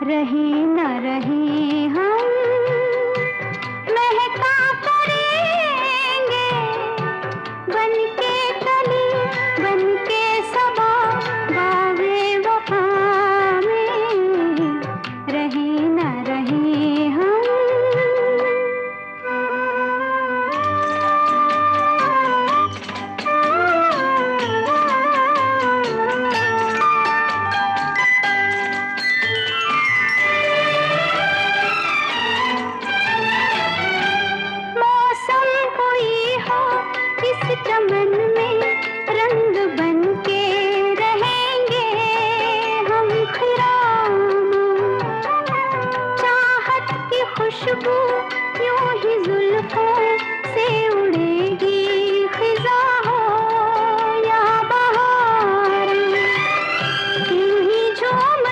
रहे न रहे हम महका करेंगे, बनके कली बनके सबा बागे वफा में, रहे न रहे हम। इस चमन में रंग बनके रहेंगे हम, खिराम चाहत की खुशबू